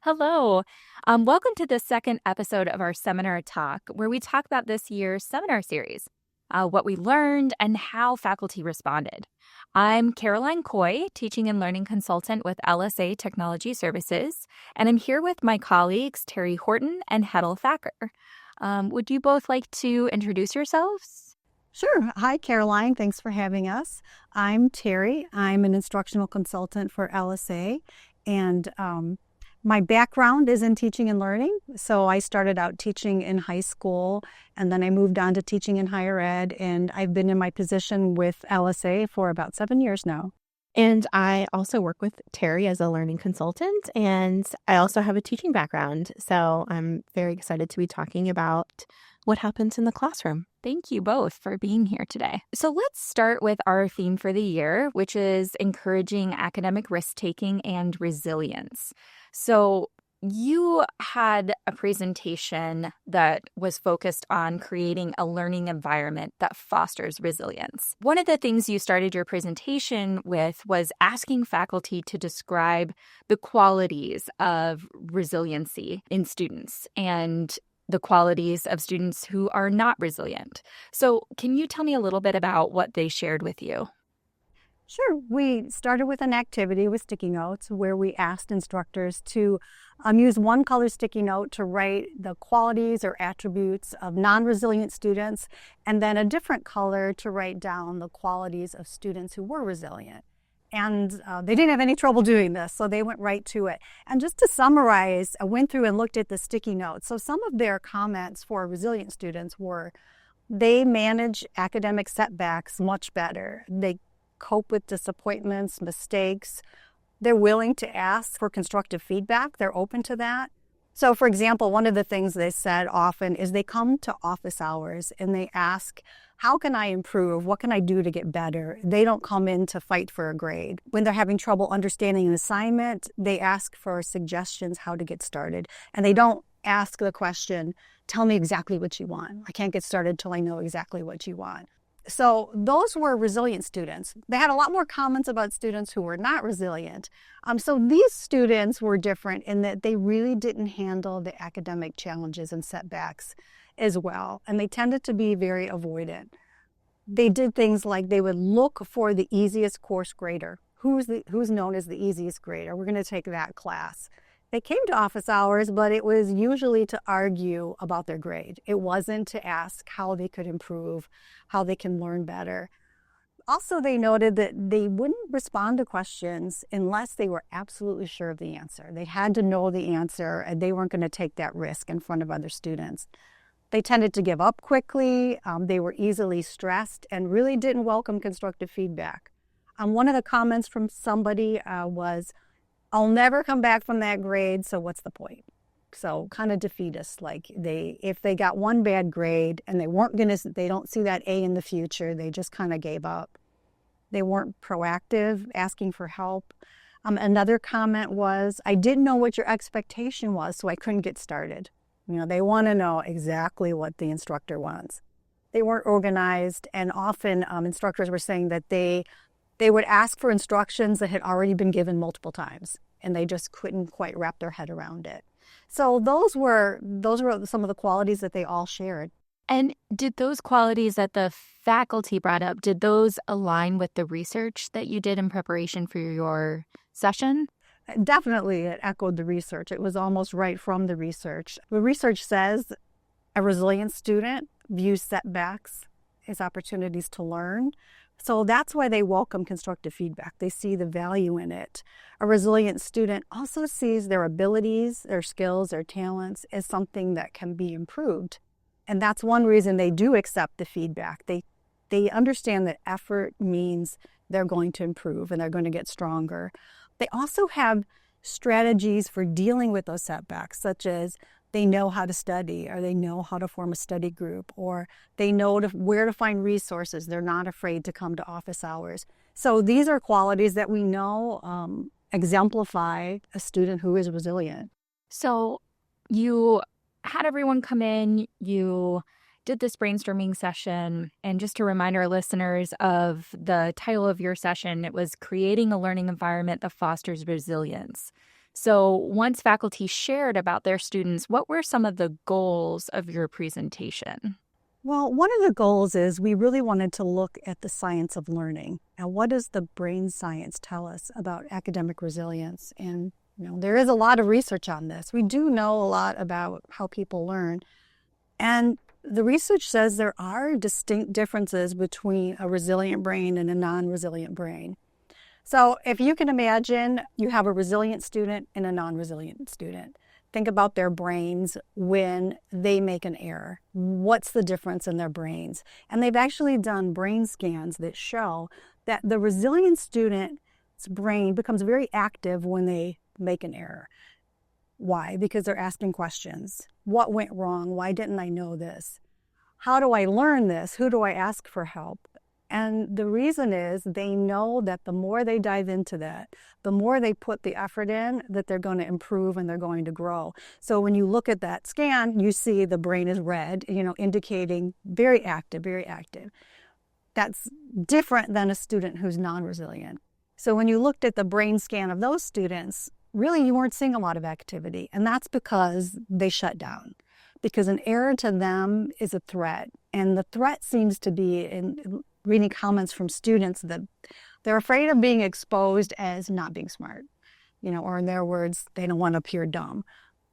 Hello. Welcome to the second episode of our seminar talk, where we talk about this year's seminar series, what we learned, and how faculty responded. I'm Caroline Coy, teaching and learning consultant with LSA Technology Services, and I'm here with my colleagues, Terry Horton and Hedel Thacker. Would you both like to introduce yourselves? Sure. Hi, Caroline. Thanks for having us. I'm Terry. I'm an instructional consultant for LSA, and my background is in teaching and learning. So I started out teaching in high school, and then I moved on to teaching in higher ed, and I've been in my position with LSA for about 7 years now. And I also work with Terry as a learning consultant, and I also have a teaching background. So I'm very excited to be talking about what happens in the classroom. Thank you both for being here today. So let's start with our theme for the year, which is encouraging academic risk-taking and resilience. So you had a presentation that was focused on creating a learning environment that fosters resilience. One of the things you started your presentation with was asking faculty to describe the qualities of resiliency in students and the qualities of students who are not resilient. So can you tell me a little bit about what they shared with you? Sure. We started with an activity with sticky notes where we asked instructors to use one color sticky note to write the qualities or attributes of non-resilient students, and then a different color to write down the qualities of students who were resilient. And they didn't have any trouble doing this, so they went right to it. And just to summarize, I went through and looked at the sticky notes. So some of their comments for resilient students were they manage academic setbacks much better. They cope with disappointments, mistakes. They're willing to ask for constructive feedback. They're open to that. So, for example, one of the things they said often is they come to office hours and they ask, how can I improve? What can I do to get better? They don't come in to fight for a grade. When they're having trouble understanding an assignment, they ask for suggestions how to get started. And they don't ask the question, tell me exactly what you want. I can't get started till I know exactly what you want. So those were resilient students. They had a lot more comments about students who were not resilient. So these students were different in that they really didn't handle the academic challenges and setbacks as well. And they tended to be very avoidant. They did things like they would look for the easiest course grader. Who's known as the easiest grader? We're going to take that class. They came to office hours, but it was usually to argue about their grade. It wasn't to ask how they could improve, how they can learn better. Also, they noted that they wouldn't respond to questions unless they were absolutely sure of the answer. They had to know the answer, and they weren't going to take that risk in front of other students. They tended to give up quickly. They were easily stressed and really didn't welcome constructive feedback. One of the comments from somebody was, I'll never come back from that grade, so what's the point? So kind of defeatist, like if they got one bad grade and they don't see that A in the future, they just kind of gave up. They weren't proactive, asking for help. Another comment was, I didn't know what your expectation was, so I couldn't get started. They want to know exactly what the instructor wants. They weren't organized, and often instructors were saying that they would ask for instructions that had already been given multiple times, and they just couldn't quite wrap their head around it. So those were some of the qualities that they all shared. And did those qualities that the faculty brought up, did those align with the research that you did in preparation for your session? Definitely, it echoed the research. It was almost right from the research. The research says a resilient student views setbacks as opportunities to learn. So that's why they welcome constructive feedback. They see the value in it. A resilient student also sees their abilities, their skills, their talents as something that can be improved. And that's one reason they do accept the feedback. They understand that effort means they're going to improve and they're going to get stronger. They also have strategies for dealing with those setbacks, such as they know how to study, or they know how to form a study group, or they know where to find resources. They're not afraid to come to office hours. So these are qualities that we know exemplify a student who is resilient. So you had everyone come in, you did this brainstorming session, and just to remind our listeners of the title of your session, it was Creating a Learning Environment that Fosters Resilience. So, once faculty shared about their students, what were some of the goals of your presentation? Well, one of the goals is we really wanted to look at the science of learning. And what does the brain science tell us about academic resilience? And there is a lot of research on this. We do know a lot about how people learn. And the research says there are distinct differences between a resilient brain and a non-resilient brain. So if you can imagine you have a resilient student and a non-resilient student, think about their brains when they make an error. What's the difference in their brains? And they've actually done brain scans that show that the resilient student's brain becomes very active when they make an error. Why? Because they're asking questions. What went wrong? Why didn't I know this? How do I learn this? Who do I ask for help? And the reason is they know that the more they dive into that, the more they put the effort in, that they're going to improve and they're going to grow. So when you look at that scan, you see the brain is red, indicating very active, very active. That's different than a student who's non-resilient. So when you looked at the brain scan of those students, really you weren't seeing a lot of activity. And that's because they shut down. Because an error to them is a threat. And the threat seems to be, in reading comments from students, that they're afraid of being exposed as not being smart. Or in their words, they don't want to appear dumb.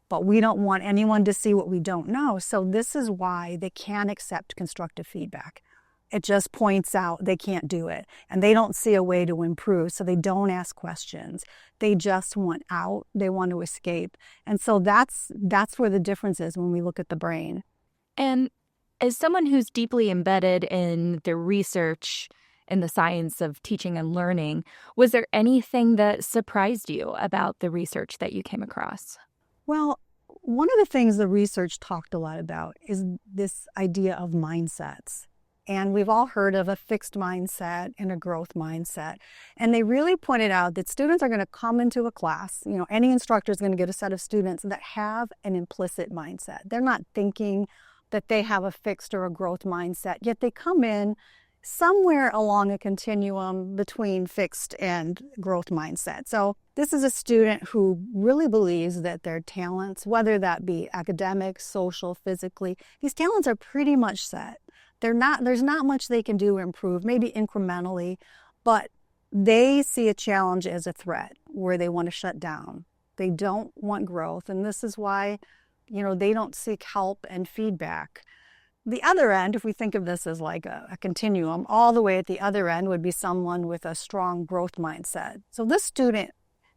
But we don't want anyone to see what we don't know. So this is why they can't accept constructive feedback. It just points out they can't do it. And they don't see a way to improve, so they don't ask questions. They just want out. They want to escape. And so that's where the difference is when we look at the brain. And as someone who's deeply embedded in the research in the science of teaching and learning, was there anything that surprised you about the research that you came across? Well, one of the things the research talked a lot about is this idea of mindsets. And we've all heard of a fixed mindset and a growth mindset. And they really pointed out that students are going to come into a class, any instructor is going to get a set of students that have an implicit mindset. They're not thinking that they have a fixed or a growth mindset, yet they come in somewhere along a continuum between fixed and growth mindset. So this is a student who really believes that their talents, whether that be academic, social, physically, these talents are pretty much set. There's not much they can do to improve, maybe incrementally, but they see a challenge as a threat where they want to shut down. They don't want growth, and this is why, they don't seek help and feedback. The other end, if we think of this as like a continuum, all the way at the other end would be someone with a strong growth mindset. So this student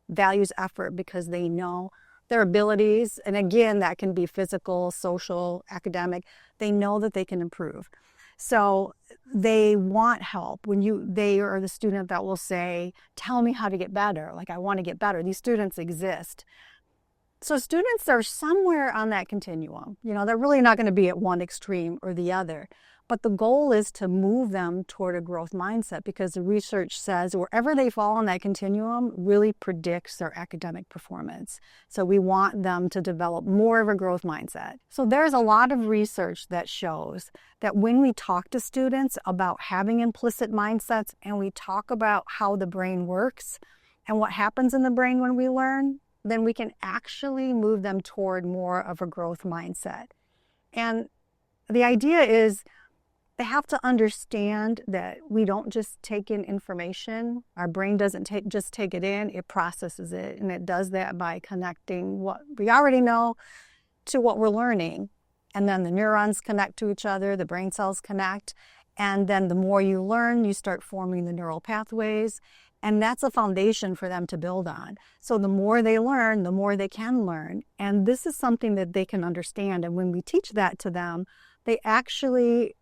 values effort because they know their abilities, and again, that can be physical, social, academic. They know that they can improve. So they want help. They are the student that will say, tell me how to get better. Like, I want to get better. These students exist. So students are somewhere on that continuum. They're really not going to be at one extreme or the other. But the goal is to move them toward a growth mindset, because the research says wherever they fall on that continuum really predicts their academic performance. So we want them to develop more of a growth mindset. So there's a lot of research that shows that when we talk to students about having implicit mindsets and we talk about how the brain works and what happens in the brain when we learn, then we can actually move them toward more of a growth mindset. And the idea is they have to understand that we don't just take in information. Our brain doesn't just take it in, it processes it. And it does that by connecting what we already know to what we're learning. And then the neurons connect to each other, the brain cells connect. And then the more you learn, you start forming the neural pathways. And that's a foundation for them to build on. So the more they learn, the more they can learn. And this is something that they can understand. And when we teach that to them, they actually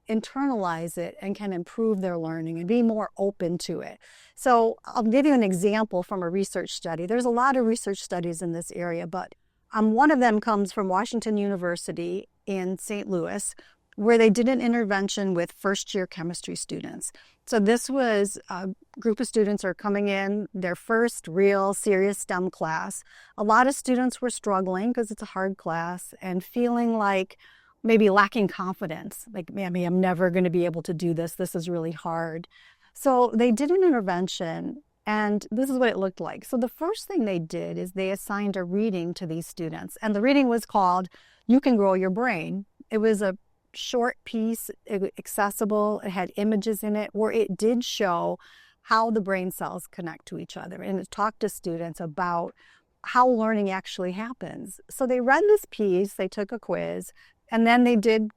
internalize it and can improve their learning and be more open to it. So I'll give you an example from a research study. There's a lot of research studies in this area, but one of them comes from Washington University in St. Louis, where they did an intervention with first-year chemistry students. So this was a group of students who are coming in their first real serious STEM class. A lot of students were struggling because it's a hard class and feeling like maybe lacking confidence, like, maybe I'm never going to be able to do this. This is really hard. So they did an intervention And this is what it looked like. So the first thing they did is they assigned a reading to these students. And the reading was called You Can Grow Your Brain. It was a short piece, accessible. It had images in it where it did show how the brain cells connect to each other. And it talked to students about how learning actually happens. So they read this piece, they took a quiz, and then they did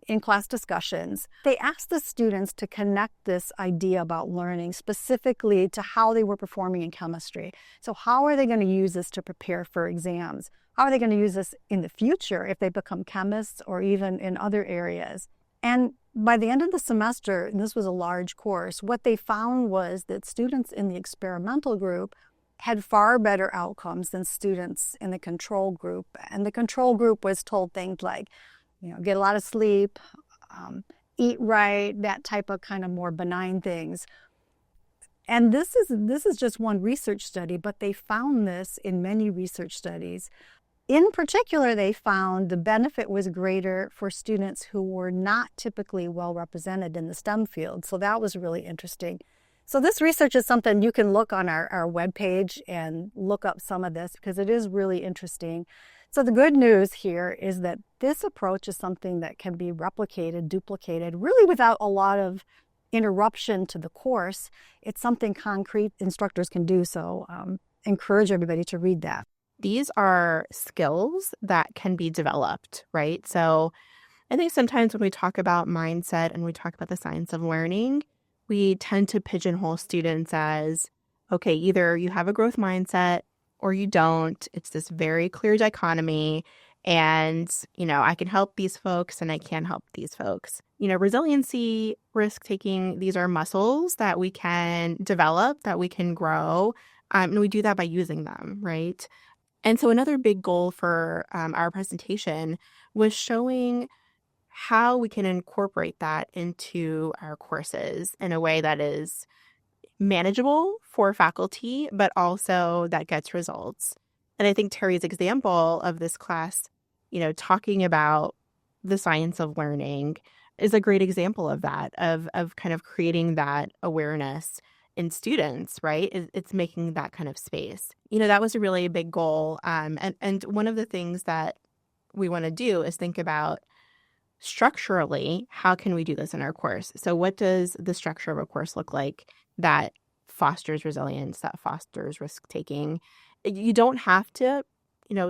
in-class discussions. They asked the students to connect this idea about learning specifically to how they were performing in chemistry. So how are they going to use this to prepare for exams? How are they going to use this in the future if they become chemists or even in other areas? And by the end of the semester, and this was a large course, what they found was that students in the experimental group had far better outcomes than students in the control group. And the control group was told things like, get a lot of sleep, eat right, that type of kind of more benign things. And this is just one research study, but they found this in many research studies. In particular, they found the benefit was greater for students who were not typically well represented in the STEM field. So that was really interesting. So this research is something you can look on our webpage and look up some of this because it is really interesting. So the good news here is that this approach is something that can be replicated, duplicated, really without a lot of interruption to the course. It's something concrete instructors can do. So encourage everybody to read that. These are skills that can be developed, right? So I think sometimes when we talk about mindset and we talk about the science of learning, we tend to pigeonhole students as, okay, either you have a growth mindset or you don't. It's this very clear dichotomy. And, I can help these folks and I can't help these folks. Resiliency, risk-taking, these are muscles that we can develop, that we can grow. And we do that by using them, right? And so another big goal for our presentation was showing how we can incorporate that into our courses in a way that is manageable for faculty, but also that gets results. And I think Terry's example of this class, talking about the science of learning is a great example of that, of kind of creating that awareness in students, right? It's making that kind of space. That was a really big goal. And one of the things that we want to do is think about structurally, how can we do this in our course? So what does the structure of a course look like that fosters resilience, that fosters risk-taking? You don't have to,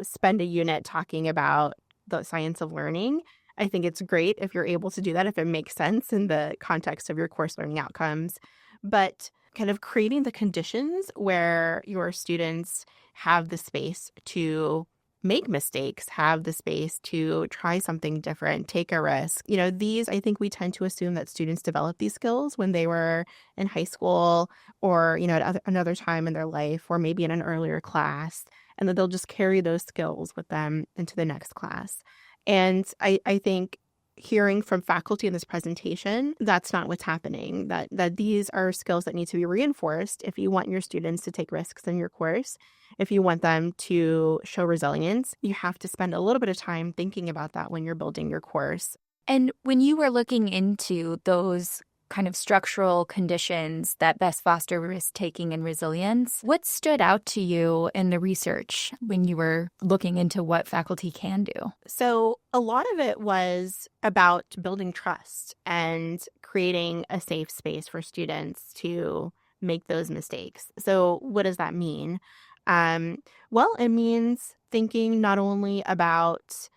spend a unit talking about the science of learning. I think it's great if you're able to do that, if it makes sense in the context of your course learning outcomes. But kind of creating the conditions where your students have the space to make mistakes, have the space to try something different, take a risk. These, I think we tend to assume that students develop these skills when they were in high school or, at another time in their life, or maybe in an earlier class, and that they'll just carry those skills with them into the next class. And I think hearing from faculty in this presentation, that's not what's happening, that these are skills that need to be reinforced if you want your students to take risks in your course. If you want them to show resilience, you have to spend a little bit of time thinking about that when you're building your course. And when you were looking into those kind of structural conditions that best foster risk-taking and resilience, what stood out to you in the research when you were looking into what faculty can do? So a lot of it was about building trust and creating a safe space for students to make those mistakes. So what does that mean? Well, it means thinking not only about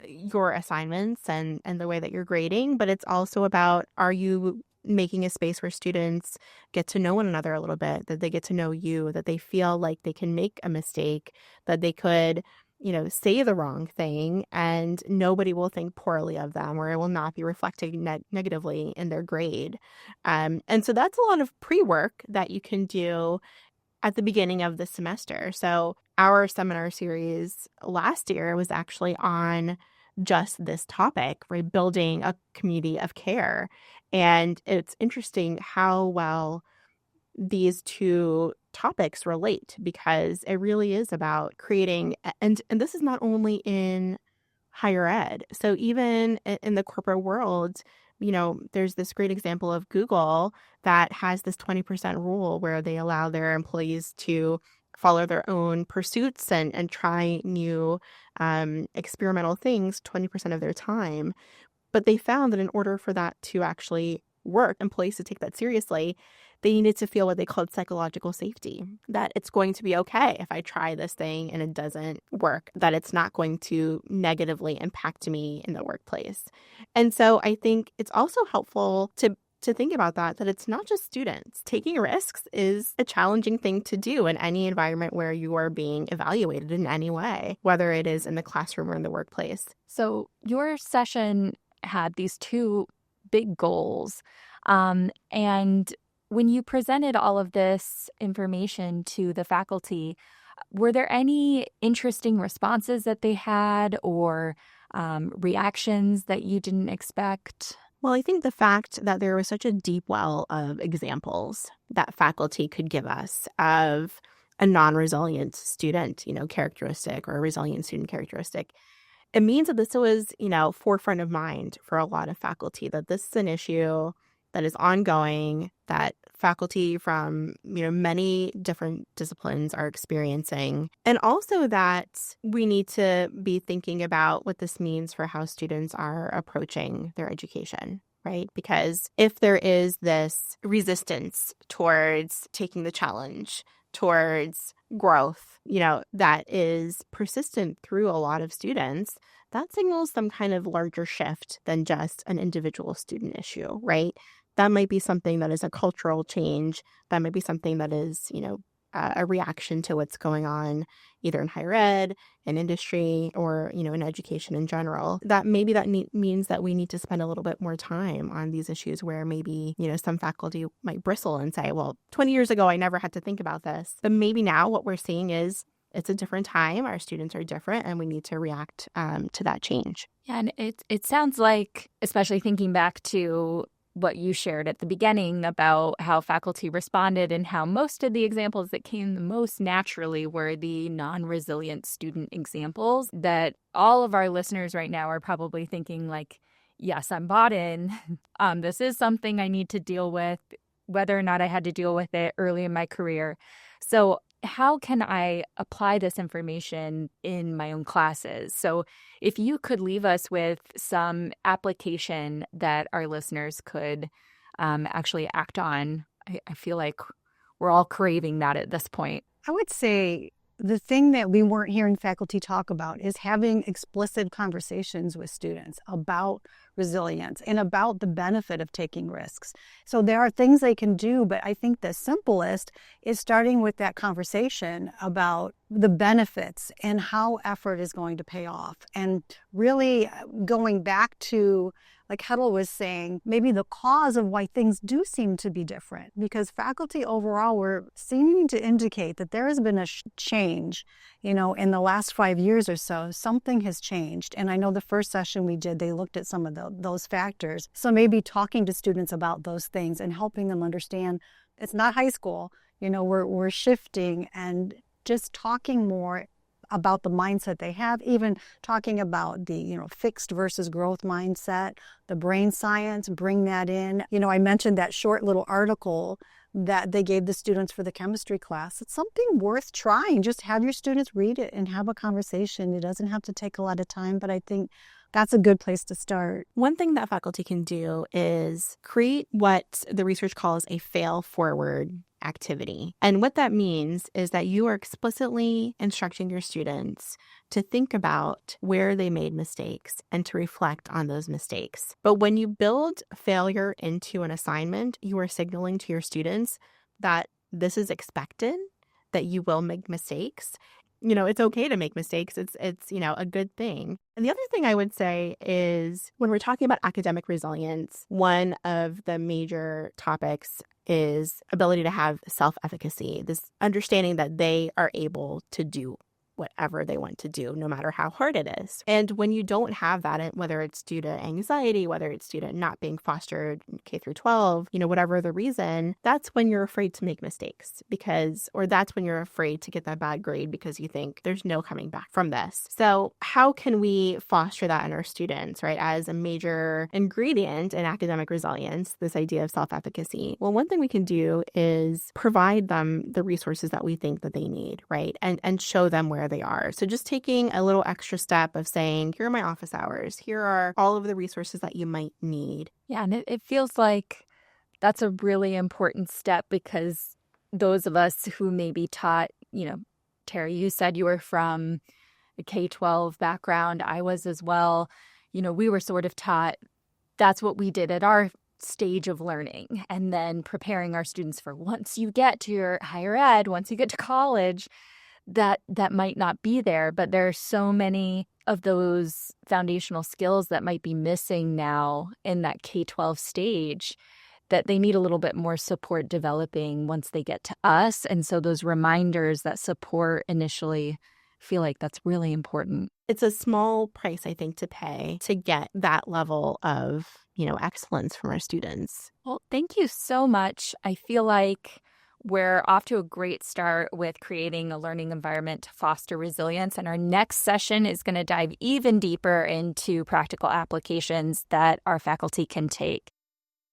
your assignments and the way that you're grading, but it's also about, are you making a space where students get to know one another a little bit, that they get to know you, that they feel like they can make a mistake, that they could, say the wrong thing and nobody will think poorly of them, or it will not be reflected negatively in their grade. And so that's a lot of pre-work that you can do at the beginning of the semester. So our seminar series last year was actually on just this topic, right? Building a community of care. And it's interesting how well these two topics relate, because it really is about creating, and this is not only in higher ed. So even in the corporate world, there's this great example of Google that has this 20% rule where they allow their employees to follow their own pursuits and try new experimental things 20% of their time. But they found that in order for that to actually work, employees to take that seriously, they needed to feel what they called psychological safety, that it's going to be okay if I try this thing and it doesn't work, that it's not going to negatively impact me in the workplace. And so I think it's also helpful to think about that it's not just students. Taking risks is a challenging thing to do in any environment where you are being evaluated in any way, whether it is in the classroom or in the workplace. So your session had these two big goals. And when you presented all of this information to the faculty, were there any interesting responses that they had or reactions that you didn't expect? Well, I think the fact that there was such a deep well of examples that faculty could give us of a non-resilient student, characteristic or a resilient student characteristic, it means that this was, forefront of mind for a lot of faculty, that this is an issue that is ongoing, that faculty from, many different disciplines are experiencing. And also that we need to be thinking about what this means for how students are approaching their education, right? Because if there is this resistance towards taking the challenge, towards growth, that is persistent through a lot of students, that signals some kind of larger shift than just an individual student issue, right? That might be something that is a cultural change. That might be something that is, a reaction to what's going on either in higher ed, in industry, or, in education in general. That maybe that means that we need to spend a little bit more time on these issues where maybe, some faculty might bristle and say, well, 20 years ago, I never had to think about this. But maybe now what we're seeing is it's a different time. Our students are different, and we need to react to that change. Yeah, and it sounds like, especially thinking back to what you shared at the beginning about how faculty responded and how most of the examples that came the most naturally were the non-resilient student examples, that all of our listeners right now are probably thinking like, yes, I'm bought in. This is something I need to deal with, whether or not I had to deal with it early in my career. So how can I apply this information in my own classes? So if you could leave us with some application that our listeners could actually act on, I feel like we're all craving that at this point. I would say the thing that we weren't hearing faculty talk about is having explicit conversations with students about resilience and about the benefit of taking risks. So there are things they can do, but I think the simplest is starting with that conversation about the benefits and how effort is going to pay off. And really going back to, like Hedl was saying, maybe the cause of why things do seem to be different, because faculty overall were seeming to indicate that there has been a change, in the last 5 years or so. Something has changed. And I know the first session we did, they looked at some of those factors. So maybe talking to students about those things and helping them understand it's not high school, we're shifting, and just talking more about the mindset they have, even talking about the, fixed versus growth mindset, the brain science, bring that in. I mentioned that short little article that they gave the students for the chemistry class. It's something worth trying. Just have your students read it and have a conversation. It doesn't have to take a lot of time, but I think that's a good place to start. One thing that faculty can do is create what the research calls a fail-forward activity. And what that means is that you are explicitly instructing your students to think about where they made mistakes and to reflect on those mistakes. But when you build failure into an assignment, you are signaling to your students that this is expected, that you will make mistakes. It's okay to make mistakes. It's a good thing. And the other thing I would say is when we're talking about academic resilience, one of the major topics is ability to have self-efficacy, this understanding that they are able to do whatever they want to do, no matter how hard it is. And when you don't have that, whether it's due to anxiety, whether it's due to not being fostered K through 12, whatever the reason, that's when you're afraid to make mistakes or that's when you're afraid to get that bad grade because you think there's no coming back from this. So how can we foster that in our students, right? As a major ingredient in academic resilience, this idea of self-efficacy. Well, one thing we can do is provide them the resources that we think that they need, right? And show them where they are. So just taking a little extra step of saying, here are my office hours. Here are all of the resources that you might need. Yeah, and it feels like that's a really important step because those of us who may be taught, Terry, you said you were from a K-12 background. I was as well. We were sort of taught that's what we did at our stage of learning, and then preparing our students for once you get to your higher ed, once you get to college, that might not be there. But there are so many of those foundational skills that might be missing now in that K-12 stage that they need a little bit more support developing once they get to us. And so those reminders, that support initially, feel like that's really important. It's a small price, I think, to pay to get that level of, excellence from our students. Well, thank you so much. I feel like we're off to a great start with creating a learning environment to foster resilience. And our next session is going to dive even deeper into practical applications that our faculty can take.